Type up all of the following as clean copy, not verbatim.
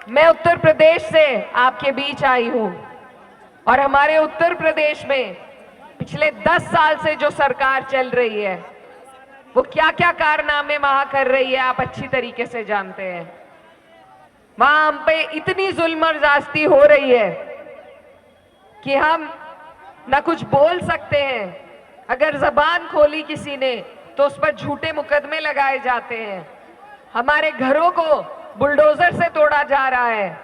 मैं उत्तर प्रदेश से आपके बीच आई हूं और हमारे उत्तर प्रदेश में पिछले 10 साल से जो सरकार चल रही है वो क्या क्या कारनामे वहां कर रही है आप अच्छी तरीके से जानते हैं। वहां हम पे इतनी जुल्म और ज्यादती हो रही है कि हम न कुछ बोल सकते हैं। अगर जबान खोली किसी ने तो उस पर झूठे मुकदमे लगाए जाते हैं। हमारे घरों को बुलडोजर से तोड़ा जा रहा है।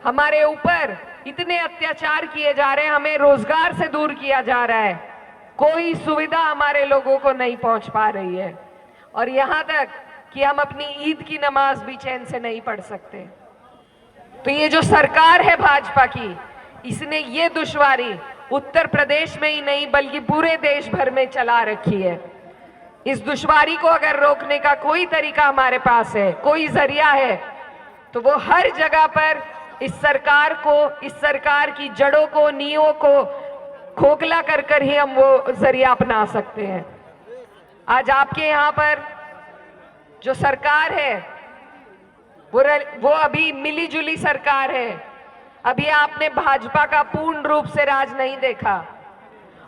हमारे ऊपर इतने अत्याचार किए जा रहे हैं, हमें रोजगार से दूर किया जा रहा है। कोई सुविधा हमारे लोगों को नहीं पहुंच पा रही है और यहां तक कि हम अपनी ईद की नमाज भी चैन से नहीं पढ़ सकते। तो ये जो सरकार है भाजपा की, इसने ये दुश्वारी उत्तर प्रदेश में ही नहीं बल्कि पूरे देश भर में चला रखी है। इस दुश्वारी को अगर रोकने का कोई तरीका हमारे पास है, कोई जरिया है, तो वो हर जगह पर इस सरकार को, इस सरकार की जड़ों को, नींवों को खोखला कर ही हम वो जरिया अपना सकते हैं। आज आपके यहाँ पर जो सरकार है वो अभी मिली जुली सरकार है। अभी आपने भाजपा का पूर्ण रूप से राज नहीं देखा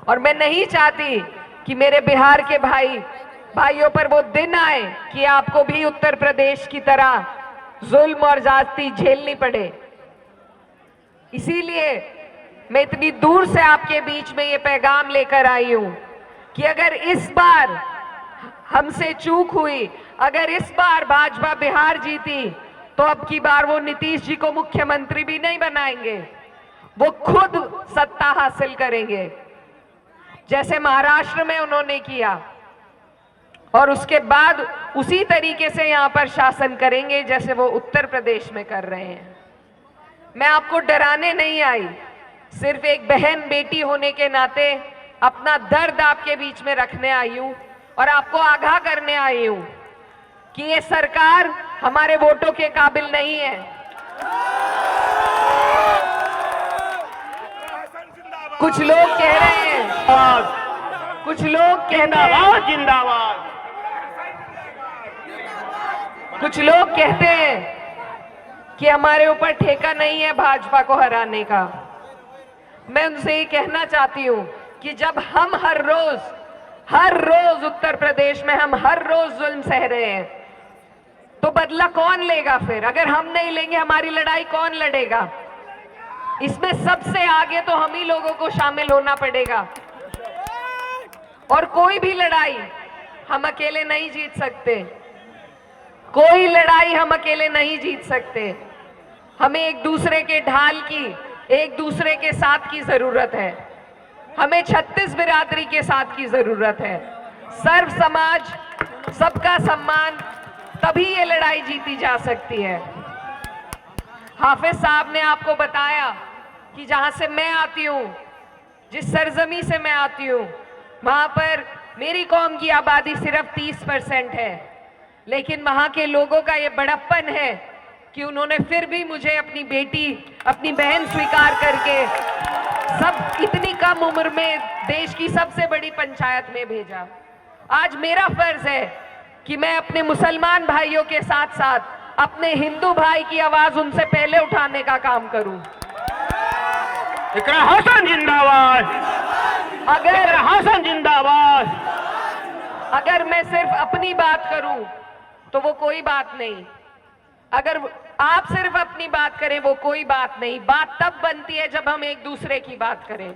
और मैं नहीं चाहती कि मेरे बिहार के भाइयों पर वो दिन आए कि आपको भी उत्तर प्रदेश की तरह जुल्म और ज्यादती झेलनी पड़े। इसीलिए मैं इतनी दूर से आपके बीच में ये पैगाम लेकर आई हूं कि अगर इस बार हमसे चूक हुई, अगर इस बार भाजपा बिहार जीती तो अब की बार वो नीतीश जी को मुख्यमंत्री भी नहीं बनाएंगे, वो खुद सत्ता हासिल करेंगे जैसे महाराष्ट्र में उन्होंने किया और उसके बाद उसी तरीके से यहां पर शासन करेंगे जैसे वो उत्तर प्रदेश में कर रहे हैं। मैं आपको डराने नहीं आई, सिर्फ एक बहन बेटी होने के नाते अपना दर्द आपके बीच में रखने आई हूं और आपको आगाह करने आई हूं कि ये सरकार हमारे वोटों के काबिल नहीं है। कुछ लोग कह रहे हैं, कुछ लोग जिंदाबाद, कुछ लोग कहते हैं कि हमारे ऊपर ठेका नहीं है भाजपा को हराने का। मैं उनसे ये कहना चाहती हूं कि जब हम हर रोज उत्तर प्रदेश में हम हर रोज जुल्म सह रहे हैं तो बदला कौन लेगा? फिर अगर हम नहीं लेंगे हमारी लड़ाई कौन लड़ेगा? इसमें सबसे आगे तो हम ही लोगों को शामिल होना पड़ेगा और कोई भी लड़ाई हम अकेले नहीं जीत सकते। कोई लड़ाई हम अकेले नहीं जीत सकते। हमें एक दूसरे के ढाल की, एक दूसरे के साथ की जरूरत है। हमें 36 बिरादरी के साथ की जरूरत है। सर्व समाज, सबका सम्मान, तभी ये लड़ाई जीती जा सकती है। हाफिज साहब ने आपको बताया कि जहां से मैं आती हूं, जिस सरजमी से मैं आती हूं, वहां पर मेरी कौम की आबादी सिर्फ 30% है, लेकिन वहां के लोगों का ये बड़प्पन है कि उन्होंने फिर भी मुझे अपनी बेटी, अपनी बहन स्वीकार करके सब इतनी कम उम्र में देश की सबसे बड़ी पंचायत में भेजा। आज मेरा फर्ज है कि मैं अपने मुसलमान भाइयों के साथ साथ अपने हिंदू भाई की आवाज उनसे पहले उठाने का काम करूं। इकरा हसन जिंदाबाद, अगर हसन जिंदाबाद। अगर मैं सिर्फ अपनी बात करूं तो वो कोई बात नहीं, अगर आप सिर्फ अपनी बात करें वो कोई बात नहीं। बात तब बनती है जब हम एक दूसरे की बात करें।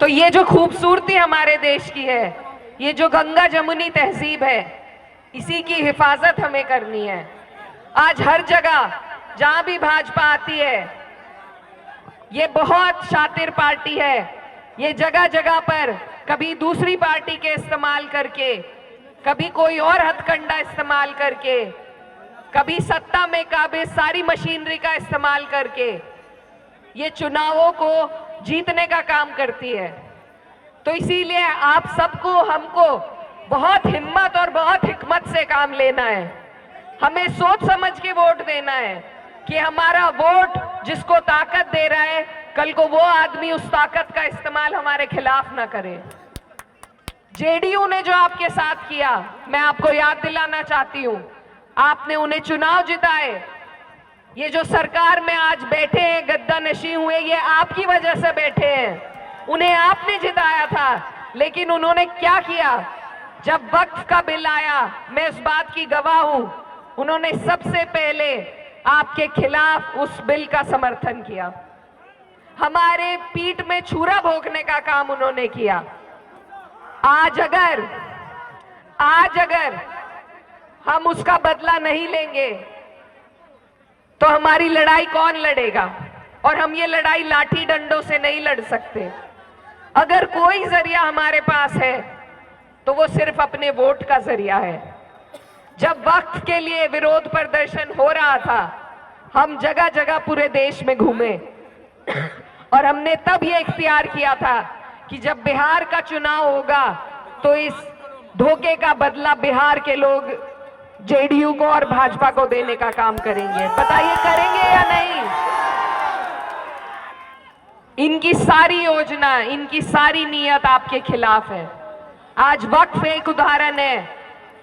तो ये जो खूबसूरती हमारे देश की है, ये जो गंगा जमुनी तहजीब है, इसी की हिफाजत हमें करनी है। आज हर जगह जहां भी भाजपा आती है, ये बहुत शातिर पार्टी है, ये जगह जगह पर कभी दूसरी पार्टी के इस्तेमाल करके, कभी कोई और हथकंडा इस्तेमाल करके, कभी सत्ता में काबिज सारी मशीनरी का इस्तेमाल करके ये चुनावों को जीतने का काम करती है। तो इसीलिए आप सबको, हमको बहुत हिम्मत और बहुत हिकमत से काम लेना है। हमें सोच समझ के वोट देना है कि हमारा वोट जिसको ताकत दे रहा है, कल को वो आदमी उस ताकत का इस्तेमाल हमारे खिलाफ ना करे। जेडीयू ने जो आपके साथ किया, मैं आपको याद दिलाना चाहती हूं, आपने उन्हें चुनाव जिताए ये जो सरकार में आज बैठे हैं, गद्दा नशी हुए, ये आपकी वजह से बैठे हैं। उन्हें आपने जिताया था, लेकिन उन्होंने क्या किया? जब वक्फ का बिल आया, मैं इस बात की गवाह हूं, उन्होंने सबसे पहले आपके खिलाफ उस बिल का समर्थन किया। हमारे पीठ में छुरा भोंकने का काम उन्होंने किया। आज अगर हम उसका बदला नहीं लेंगे तो हमारी लड़ाई कौन लड़ेगा? और हम ये लड़ाई लाठी डंडों से नहीं लड़ सकते। अगर कोई जरिया हमारे पास है तो वो सिर्फ अपने वोट का जरिया है। जब वक्फ के लिए विरोध प्रदर्शन हो रहा था, हम जगह जगह पूरे देश में घूमे और हमने तब ये इख्तियार किया था कि जब बिहार का चुनाव होगा तो इस धोखे का बदला बिहार के लोग जेडीयू को और भाजपा को देने का काम करेंगे। बताइए, करेंगे या नहीं? इनकी सारी योजना, इनकी सारी नीयत आपके खिलाफ है। आज वक्फ एक उदाहरण है।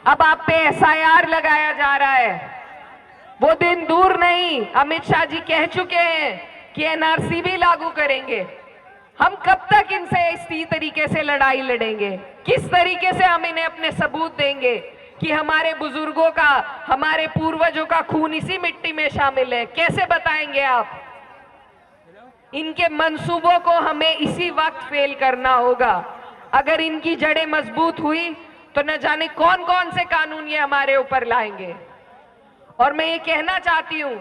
अब आप पे एसआईआर लगाया जा रहा है। वो दिन दूर नहीं, अमित शाह जी कह चुके हैं कि एनआरसी भी लागू करेंगे। हम कब तक इनसे इसी तरीके से लड़ाई लड़ेंगे? किस तरीके से हम इन्हें अपने सबूत देंगे कि हमारे बुजुर्गों का, हमारे पूर्वजों का खून इसी मिट्टी में शामिल है? कैसे बताएंगे आप? इनके मंसूबों को हमें इसी वक्त फेल करना होगा। अगर इनकी जड़ें मजबूत हुई तो न जाने कौन कौन से कानून ये हमारे ऊपर लाएंगे। और मैं ये कहना चाहती हूं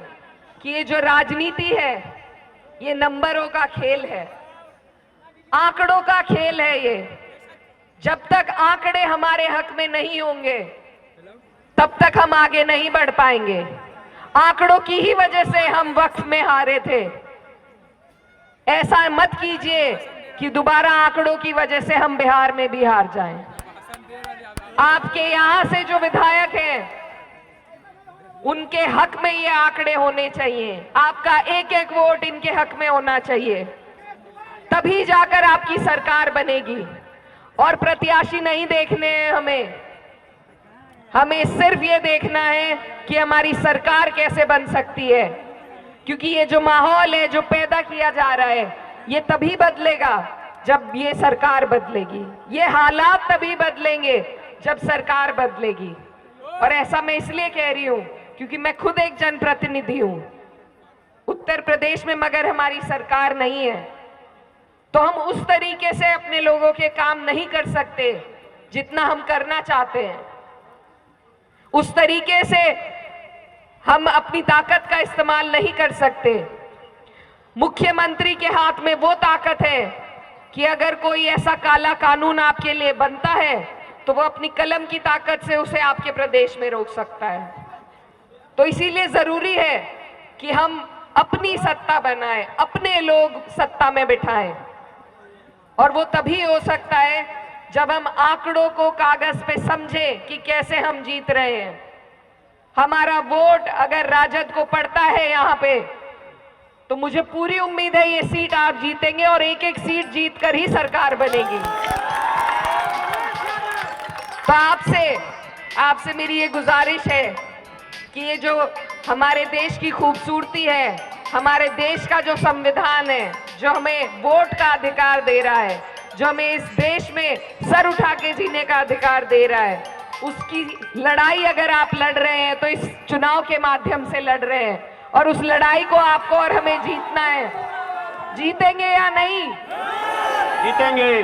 कि ये जो राजनीति है, ये नंबरों का खेल है, आंकड़ों का खेल है। ये जब तक आंकड़े हमारे हक में नहीं होंगे तब तक हम आगे नहीं बढ़ पाएंगे। आंकड़ों की ही वजह से हम वक्फ में हारे थे। ऐसा मत कीजिए कि दोबारा आंकड़ों की वजह से हम बिहार में भी हार जाएं। आपके यहां से जो विधायक हैं, उनके हक में ये आंकड़े होने चाहिए। आपका एक एक वोट इनके हक में होना चाहिए, तभी जाकर आपकी सरकार बनेगी। और प्रत्याशी नहीं देखने हैं हमें सिर्फ ये देखना है कि हमारी सरकार कैसे बन सकती है। क्योंकि ये जो माहौल है, जो पैदा किया जा रहा है, ये तभी बदलेगा जब ये सरकार बदलेगी। ये हालात तभी बदलेंगे जब सरकार बदलेगी। और ऐसा मैं इसलिए कह रही हूं क्योंकि मैं खुद एक जनप्रतिनिधि हूं। उत्तर प्रदेश में मगर हमारी सरकार नहीं है तो हम उस तरीके से अपने लोगों के काम नहीं कर सकते जितना हम करना चाहते हैं। उस तरीके से हम अपनी ताकत का इस्तेमाल नहीं कर सकते। मुख्यमंत्री के हाथ में वो ताकत है कि अगर कोई ऐसा काला कानून आपके लिए बनता है तो वो अपनी कलम की ताकत से उसे आपके प्रदेश में रोक सकता है। तो इसीलिए जरूरी है कि हम अपनी सत्ता बनाएं, अपने लोग सत्ता में बिठाएं। और वो तभी हो सकता है जब हम आंकड़ों को कागज पे समझें कि कैसे हम जीत रहे हैं। हमारा वोट अगर राजद को पड़ता है यहाँ पे, तो मुझे पूरी उम्मीद है ये सीट आप जीतेंगे और एक एक सीट जीतकर ही सरकार बनेगी। तो आपसे मेरी ये गुजारिश है कि ये जो हमारे देश की खूबसूरती है, हमारे देश का जो संविधान है, जो हमें वोट का अधिकार दे रहा है, जो हमें इस देश में सर उठा के जीने का अधिकार दे रहा है, उसकी लड़ाई अगर आप लड़ रहे हैं तो इस चुनाव के माध्यम से लड़ रहे हैं। और उस लड़ाई को आपको और हमें जीतना है। जीतेंगे या नहीं? जीतेंगे।